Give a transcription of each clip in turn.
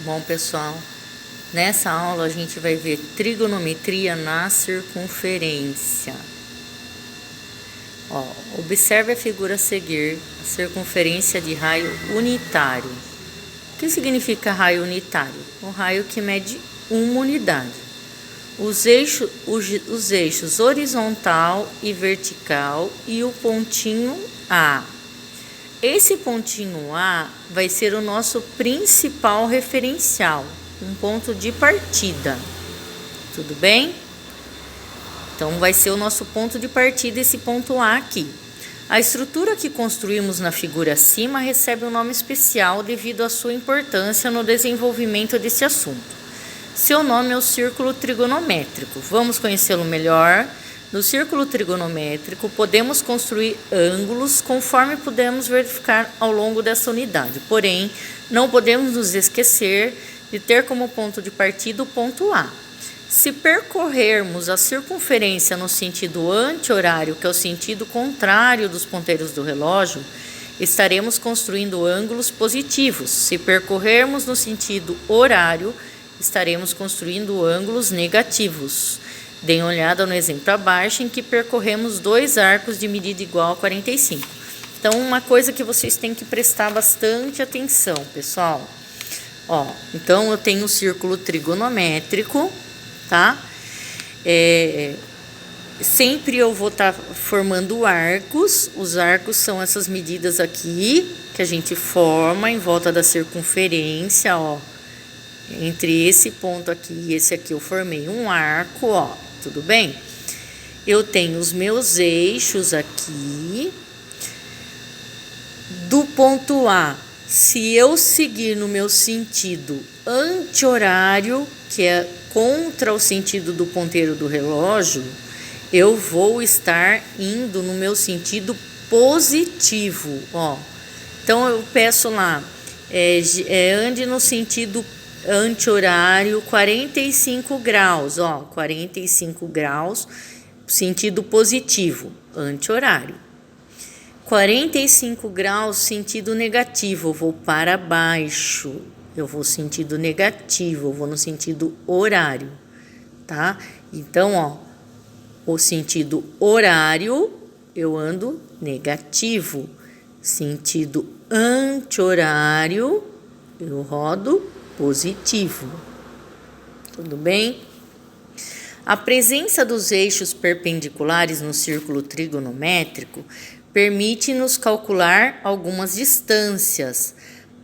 Bom, pessoal, nessa aula a gente vai ver trigonometria na circunferência. Ó, observe a figura a seguir, a circunferência de raio unitário. O que significa raio unitário? O raio que mede uma unidade. Os eixos horizontal e vertical e o pontinho A. Esse pontinho A vai ser o nosso principal referencial, um ponto de partida. Tudo bem? Então, vai ser o nosso ponto de partida esse ponto A aqui. A estrutura que construímos na figura acima recebe um nome especial devido à sua importância no desenvolvimento desse assunto. Seu nome é o círculo trigonométrico. Vamos conhecê-lo melhor. No círculo trigonométrico, podemos construir ângulos conforme podemos verificar ao longo dessa unidade. Porém, não podemos nos esquecer de ter como ponto de partida o ponto A. Se percorrermos a circunferência no sentido anti-horário, que é o sentido contrário dos ponteiros do relógio, estaremos construindo ângulos positivos. Se percorrermos no sentido horário, estaremos construindo ângulos negativos. Deem uma olhada no exemplo abaixo em que percorremos dois arcos de medida igual a 45. Então, uma coisa que vocês têm que prestar bastante atenção, pessoal. Ó, então, eu tenho um círculo trigonométrico, tá? Sempre eu vou estar formando arcos. Os arcos são essas medidas aqui que a gente forma em volta da circunferência, ó. Entre esse ponto aqui e esse aqui eu formei um arco, ó. Tudo bem? Eu tenho os meus eixos aqui. Do ponto A, se eu seguir no meu sentido anti-horário, que é contra o sentido do ponteiro do relógio, eu vou estar indo no meu sentido positivo, ó. Então, eu peço lá, ande no sentido anti-horário 45 graus, ó, 45 graus, sentido positivo, anti-horário. 45 graus, sentido negativo, eu vou para baixo, eu vou sentido negativo, eu vou no sentido horário, tá? Então, ó, o sentido horário, eu ando negativo, sentido anti-horário, eu rodo positivo. Tudo bem? A presença dos eixos perpendiculares no círculo trigonométrico permite-nos calcular algumas distâncias.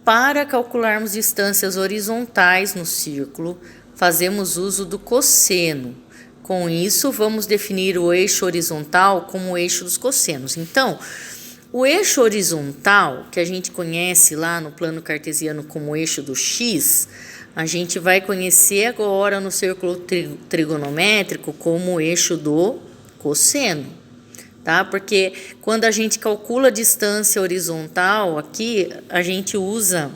Para calcularmos distâncias horizontais no círculo, fazemos uso do cosseno. Com isso, vamos definir o eixo horizontal como o eixo dos cossenos. Então, o eixo horizontal, que a gente conhece lá no plano cartesiano como eixo do x, a gente vai conhecer agora no círculo trigonométrico como o eixo do cosseno, tá? Porque quando a gente calcula a distância horizontal aqui, a gente usa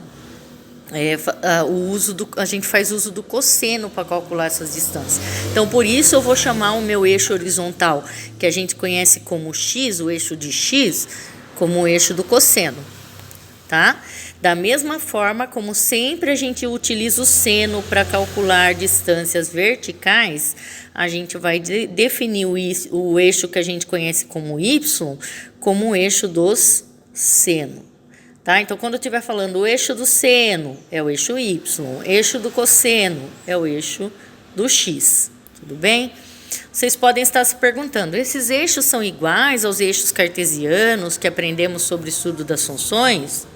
a gente faz uso do cosseno para calcular essas distâncias. Então, por isso eu vou chamar o meu eixo horizontal, que a gente conhece como x, o eixo de x, como o eixo do cosseno, tá? Da mesma forma, como sempre a gente utiliza o seno para calcular distâncias verticais, a gente vai definir o eixo que a gente conhece como y, como o eixo dos seno, tá? Então, quando eu estiver falando o eixo do seno, é o eixo y, eixo do cosseno é o eixo do x, tudo bem? Vocês podem estar se perguntando, esses eixos são iguais aos eixos cartesianos que aprendemos sobre o estudo das funções?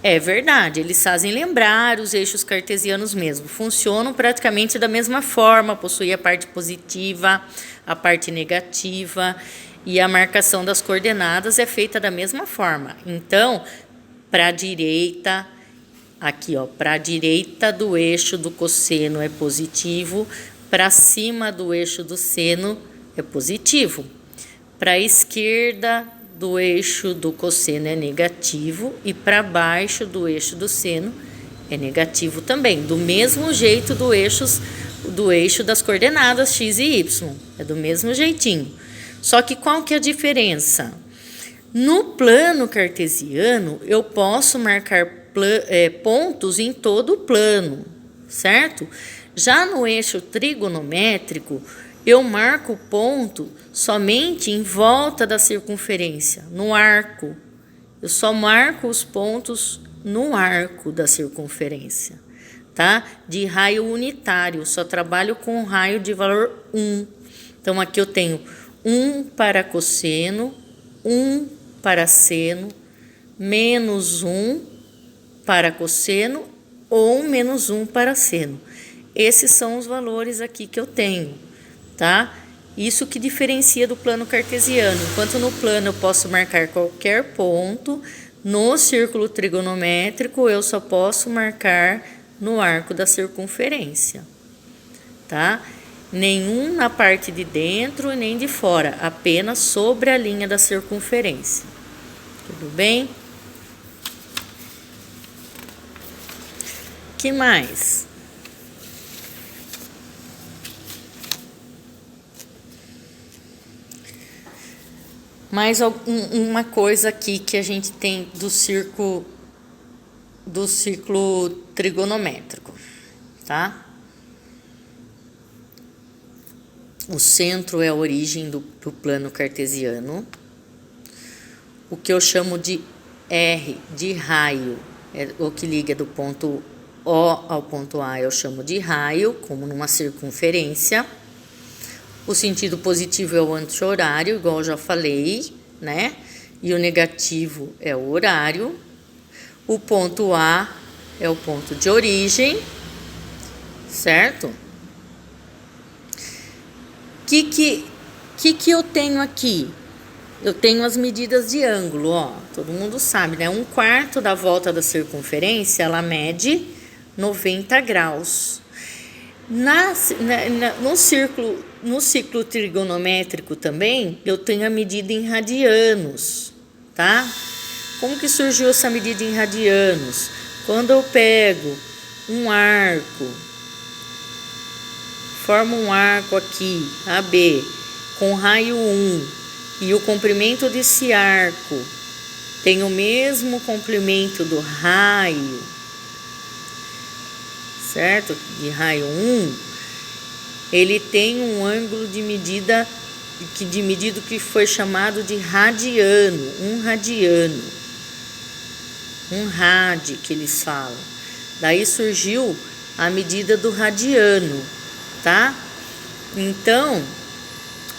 É verdade, eles fazem lembrar os eixos cartesianos mesmo. Funcionam praticamente da mesma forma, possuem a parte positiva, a parte negativa e a marcação das coordenadas é feita da mesma forma. Então, para a direita, aqui ó, para a direita do eixo do cosseno é positivo, para cima do eixo do seno é positivo. Para a esquerda do eixo do cosseno é negativo e para baixo do eixo do seno é negativo também. Do mesmo jeito do eixo das coordenadas x e y. É do mesmo jeitinho. Só que qual que é a diferença? No plano cartesiano, eu posso marcar pontos em todo o plano. certo? Já no eixo trigonométrico, eu marco o ponto somente em volta da circunferência, no arco. Eu só marco os pontos no arco da circunferência, tá? De raio unitário, só trabalho com raio de valor 1. Então, aqui eu tenho 1 para cosseno, 1 para seno, menos 1 para cosseno ou menos 1 para seno. Esses são os valores aqui que eu tenho, tá? Isso que diferencia do plano cartesiano. Enquanto no plano eu posso marcar qualquer ponto, no círculo trigonométrico eu só posso marcar no arco da circunferência, tá? Nenhum na parte de dentro e nem de fora, apenas sobre a linha da circunferência. Tudo bem? Que mais? Mais uma coisa aqui que a gente tem do círculo trigonométrico, tá? O centro é a origem do plano cartesiano. O que eu chamo de R, de raio, é o que liga do ponto O ao ponto A, eu chamo de raio, como numa circunferência. O sentido positivo é o anti-horário, igual eu já falei, né? E o negativo é o horário. O ponto A é o ponto de origem, certo? Que eu tenho aqui? Eu tenho as medidas de ângulo, ó. Todo mundo sabe, né? 1/4 da volta da circunferência, ela mede 90 graus. No ciclo trigonométrico também, eu tenho a medida em radianos, tá? Como que surgiu essa medida em radianos? Quando eu pego um arco, formo um arco aqui, AB, com raio 1, e o comprimento desse arco tem o mesmo comprimento do raio, certo? De raio 1, ele tem um ângulo de medida que foi chamado de radiano, um radiano, um rad que eles falam. Daí surgiu a medida do radiano, tá? Então,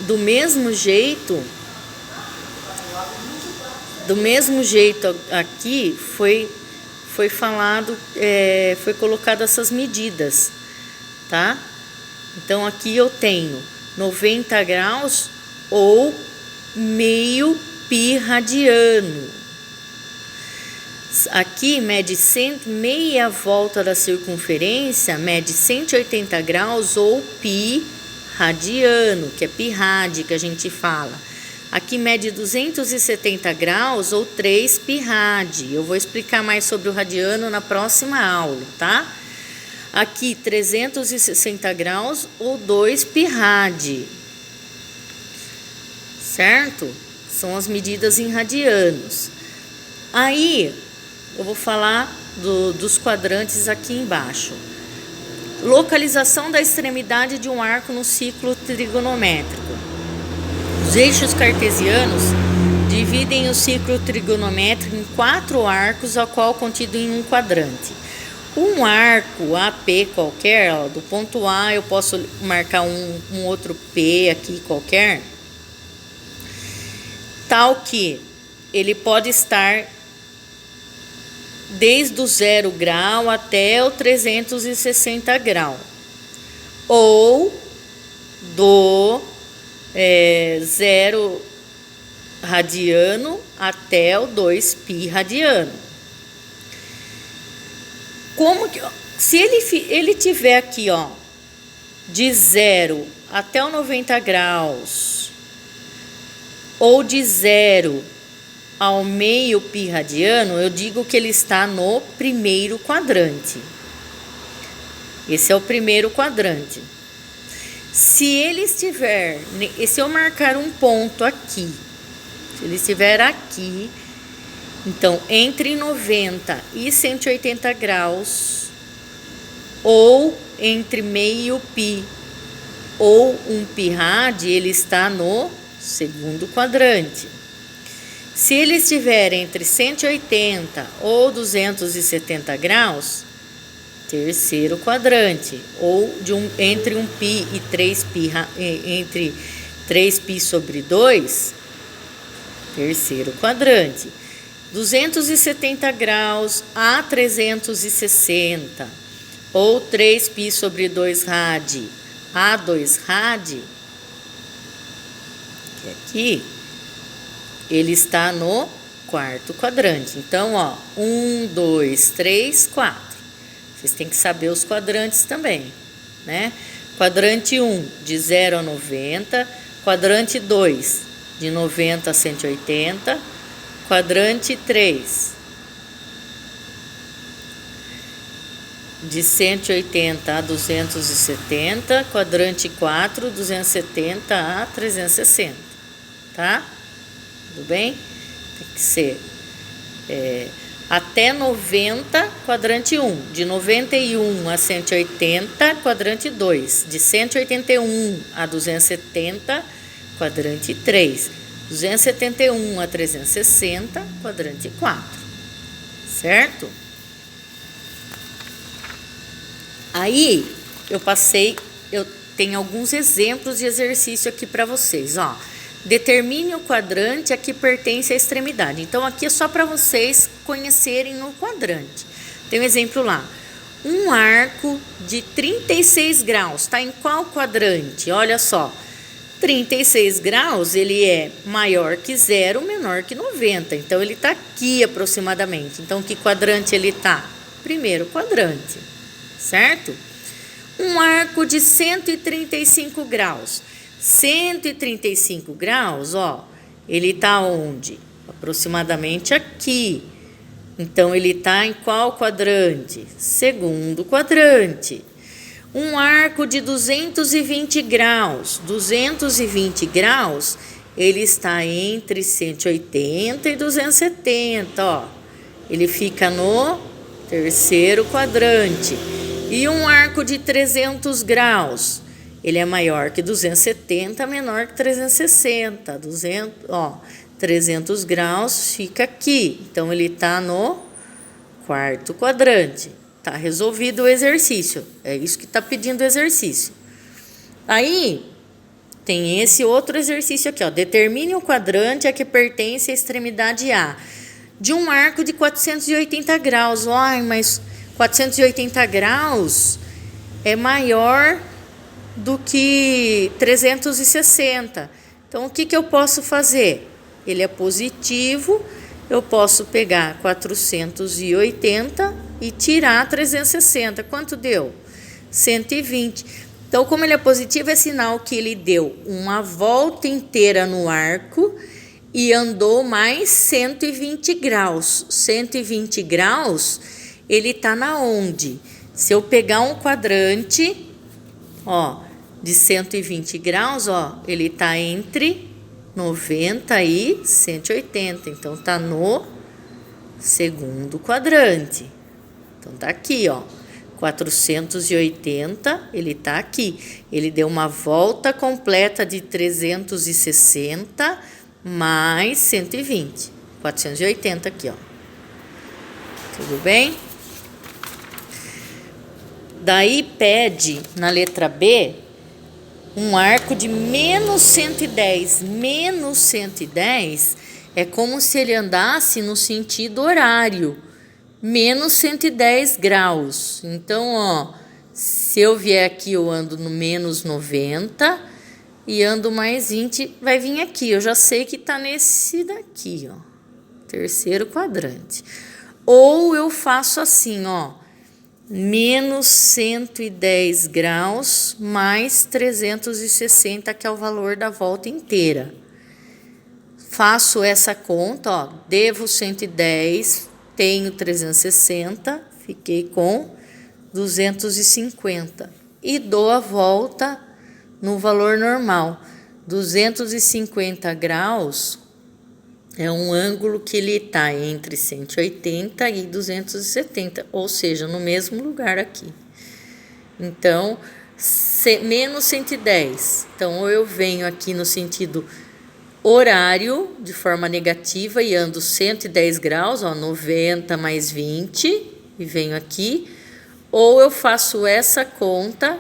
do mesmo jeito aqui foi falado, foi colocado essas medidas, tá? Então, aqui eu tenho 90 graus ou meio pi radiano. Aqui mede meia volta da circunferência, mede 180 graus ou pi radiano, que é pi rad que a gente fala. Aqui mede 270 graus ou 3 pi rad. Eu vou explicar mais sobre o radiano na próxima aula, tá? Aqui 360 graus ou 2 pi rad, certo? São as medidas em radianos. Aí eu vou falar dos quadrantes aqui embaixo. Localização da extremidade de um arco no ciclo trigonométrico. Os eixos cartesianos dividem o ciclo trigonométrico em 4 arcos, ao qual contido em um quadrante. Um arco AP qualquer, ó, do ponto A eu posso marcar um outro P aqui qualquer, tal que ele pode estar desde o 0 grau até o 360 grau, ou do 0 radiano até o 2 pi radiano. Como que, se ele tiver aqui, ó, de 0 até o 90 graus, ou de 0 ao meio pi radiano, eu digo que ele está no primeiro quadrante. Esse é o primeiro quadrante. Se ele estiver, se eu marcar um ponto aqui, se ele estiver aqui, então entre 90 e 180 graus, ou entre meio π ou 1 π rad, ele está no segundo quadrante. Se ele estiver entre 180 ou 270 graus, terceiro quadrante, ou entre 1 π e 3 π, entre 3 π sobre 2, terceiro quadrante. 270 graus a 360, ou 3 π sobre 2 rad a 2 rad, que aqui, ele está no quarto quadrante. Então, ó, 1, 2, 3, 4. Vocês têm que saber os quadrantes também, né? Quadrante 1, de 0 a 90. Quadrante 2, de 90 a 180. Quadrante 3, de 180 a 270. Quadrante 4, 270 a 360, tá? Tudo bem? Tem que ser até 90, quadrante 1. De 91 a 180, quadrante 2. De 181 a 270, quadrante 3. 271 a 360, quadrante 4. Certo? Aí, eu tenho alguns exemplos de exercício aqui para vocês, ó. Determine o quadrante a que pertence a extremidade. Então, aqui é só para vocês conhecerem no quadrante. Tem um exemplo lá. Um arco de 36 graus. Está em qual quadrante? Olha só. 36 graus, ele é maior que 0, menor que 90. Então, ele está aqui aproximadamente. Então, que quadrante ele está? Primeiro quadrante. Certo? Um arco de 135 graus. 135 graus, ó, ele tá onde? Aproximadamente aqui. Então, ele tá em qual quadrante? Segundo quadrante. Um arco de 220 graus. 220 graus, ele está entre 180 e 270, ó. Ele fica no terceiro quadrante. E um arco de 300 graus. Ele é maior que 270, menor que 360. 300 graus fica aqui. Então, ele está no quarto quadrante. Tá resolvido o exercício. É isso que está pedindo o exercício. Aí, tem esse outro exercício aqui, ó. Determine o quadrante a que pertence a extremidade A de um arco de 480 graus. Ai, mas 480 graus é maior do que 360. Então, o que eu posso fazer? Ele é positivo, eu posso pegar 480 e tirar 360. Quanto deu? 120. Então, como ele é positivo, é sinal que ele deu uma volta inteira no arco e andou mais 120 graus. 120 graus, ele está na onde? Se eu pegar um quadrante, ó, de 120 graus, ó, ele está entre 90 e 180. Então, está no segundo quadrante. Então, tá aqui, ó. 480, ele tá aqui. Ele deu uma volta completa de 360 mais 120. 480 aqui, ó. Tudo bem? Daí pede, na letra B, um arco de menos 110. Menos 110 é como se ele andasse no sentido horário. Menos 110 graus. Então, ó, se eu vier aqui, eu ando no menos 90 e ando mais 20, vai vir aqui. Eu já sei que tá nesse daqui, ó, terceiro quadrante. Ou eu faço assim, ó, menos 110 graus mais 360, que é o valor da volta inteira. Faço essa conta, ó, devo 110, tenho 360, fiquei com 250 e dou a volta no valor normal. 250 graus é um ângulo que ele está entre 180 e 270, ou seja, no mesmo lugar aqui. Então, menos 110. Então, ou eu venho aqui no sentido horário, de forma negativa, e ando 110 graus, ó, 90 mais 20, e venho aqui. Ou eu faço essa conta,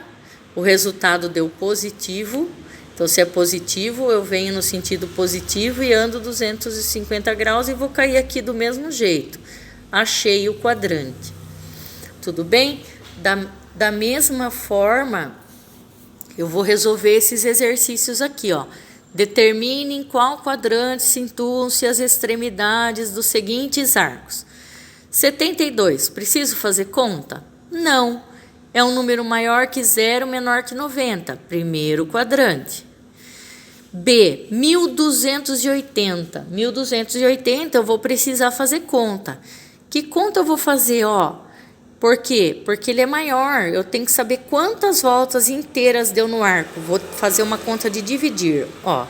o resultado deu positivo. Então, se é positivo, eu venho no sentido positivo e ando 250 graus e vou cair aqui do mesmo jeito. Achei o quadrante. Tudo bem? Da mesma forma, eu vou resolver esses exercícios aqui, ó. Determine em qual quadrante situam-se as extremidades dos seguintes arcos. 72, preciso fazer conta? Não. É um número maior que 0, menor que 90. Primeiro quadrante. B, 1280. 1280 eu vou precisar fazer conta. Que conta eu vou fazer, ó? Por quê? Porque ele é maior. Eu tenho que saber quantas voltas inteiras deu no arco. Vou fazer uma conta de dividir, ó.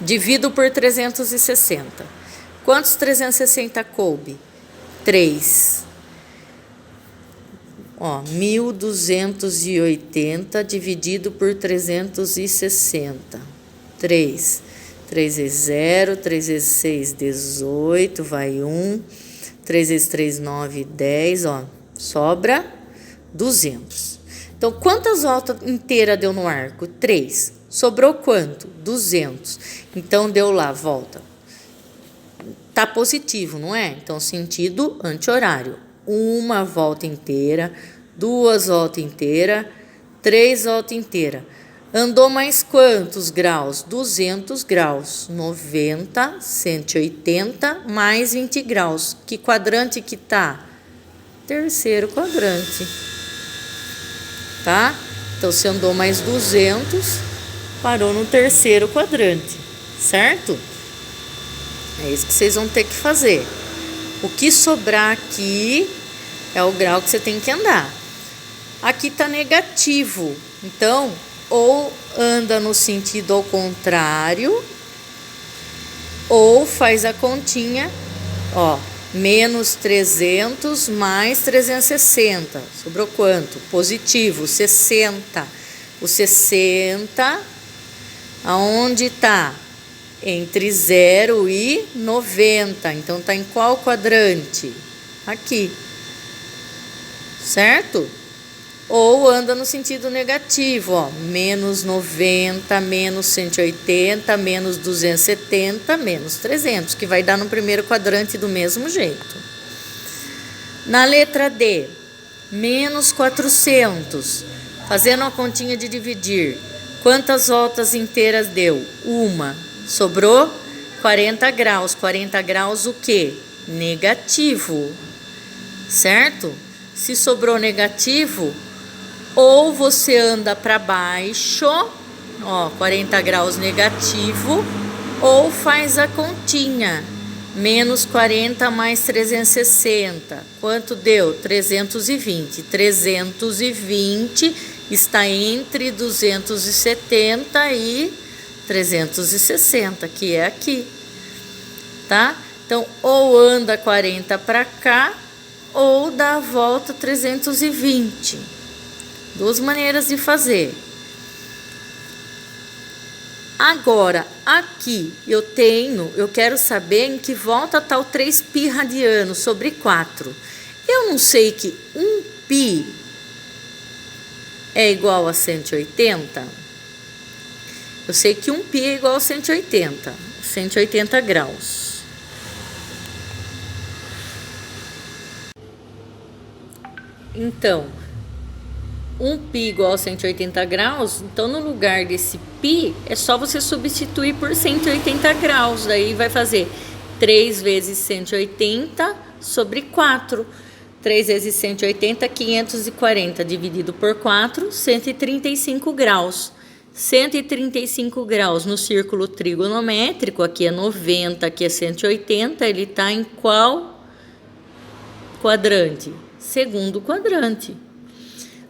Divido por 360. Quantos 360 coube? 3. Ó, 1280 dividido por 360. 3. 3 vezes 0, 3 vezes 6, 18, vai 1. 3 vezes 3, 9, 10, ó. Sobra 200. Então, quantas voltas inteiras deu no arco? 3. Sobrou quanto? 200. Então, deu lá, volta. Tá positivo, não é? Então, sentido anti-horário. Uma volta inteira, 2 voltas inteiras, 3 voltas inteiras. Andou mais quantos graus? 200 graus. 90, 180, mais 20 graus. Que quadrante que tá? Terceiro quadrante. Tá? Então, se andou mais 200, parou no terceiro quadrante. Certo? É isso que vocês vão ter que fazer. O que sobrar aqui é o grau que você tem que andar. Aqui tá negativo. Então, ou anda no sentido ao contrário, ou faz a continha, ó, menos 300 mais 360. Sobrou quanto? Positivo, 60. O 60, aonde tá? Entre 0 e 90. Então, tá em qual quadrante? Aqui. Certo? Ou anda no sentido negativo, ó. Menos 90, menos 180, menos 270, menos 300, que vai dar no primeiro quadrante do mesmo jeito. Na letra D, menos 400. Fazendo a continha de dividir. Quantas voltas inteiras deu? Uma. Sobrou 40 graus. 40 graus o quê? Negativo. Certo? Se sobrou negativo, ou você anda para baixo, ó, 40 graus negativo, ou faz a continha. Menos 40 mais 360. Quanto deu? 320. 320 está entre 270 e 360, que é aqui, tá? Então, ou anda 40 para cá, ou dá a volta 320. Duas maneiras de fazer. Agora, aqui eu quero saber em que volta está o 3π radiano sobre 4. Eu não sei que 1π é igual a 180. Eu sei que 1π é igual a 180. 180 graus. Então, 1π igual a 180 graus, então no lugar desse π, é só você substituir por 180 graus. Daí vai fazer 3 vezes 180 sobre 4. 3 vezes 180, 540, dividido por 4, 135 graus. 135 graus no círculo trigonométrico, aqui é 90, aqui é 180, ele está em qual quadrante? Segundo quadrante.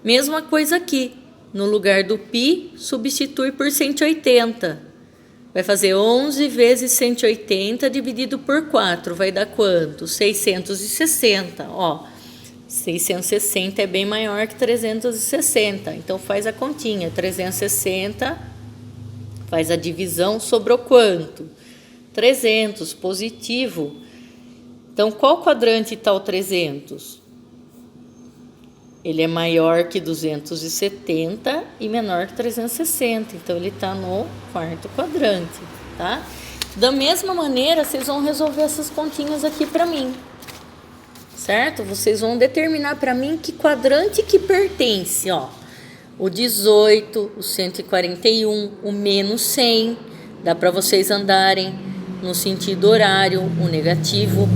Mesma coisa aqui, no lugar do π, substitui por 180. Vai fazer 11 vezes 180 dividido por 4, vai dar quanto? 660, ó. 660 é bem maior que 360, então faz a continha. 360, faz a divisão, sobrou quanto? 300, positivo. Então, qual quadrante está o 300? Ele é maior que 270 e menor que 360, então ele está no quarto quadrante, tá? Da mesma maneira, vocês vão resolver essas continhas aqui para mim, certo? Vocês vão determinar para mim que quadrante que pertence, ó. O 18, o 141, o menos 100, dá para vocês andarem no sentido horário, o negativo.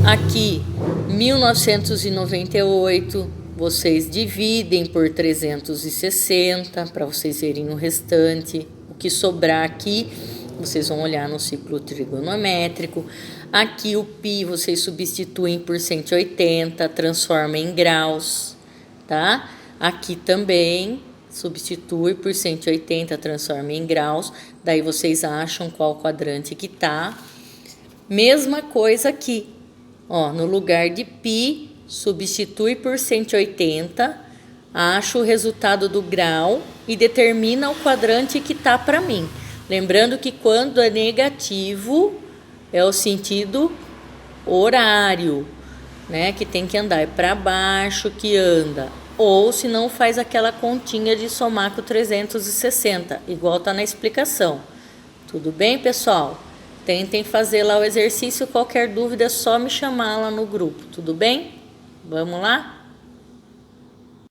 Aqui, 1998, vocês dividem por 360 para vocês verem o restante. O que sobrar aqui, vocês vão olhar no ciclo trigonométrico. Aqui o π vocês substituem por 180, transforma em graus, tá? Aqui também substitui por 180, transforma em graus. Daí vocês acham qual quadrante que tá. Mesma coisa aqui, ó, no lugar de π, substitui por 180, acha o resultado do grau e determina o quadrante que tá para mim. Lembrando que quando é negativo, é o sentido horário, né? Que tem que andar para baixo, que anda. Ou se não, faz aquela continha de somar com 360, igual tá na explicação. Tudo bem, pessoal? Tentem fazer lá o exercício. Qualquer dúvida é só me chamar lá no grupo, tudo bem? Vamos lá?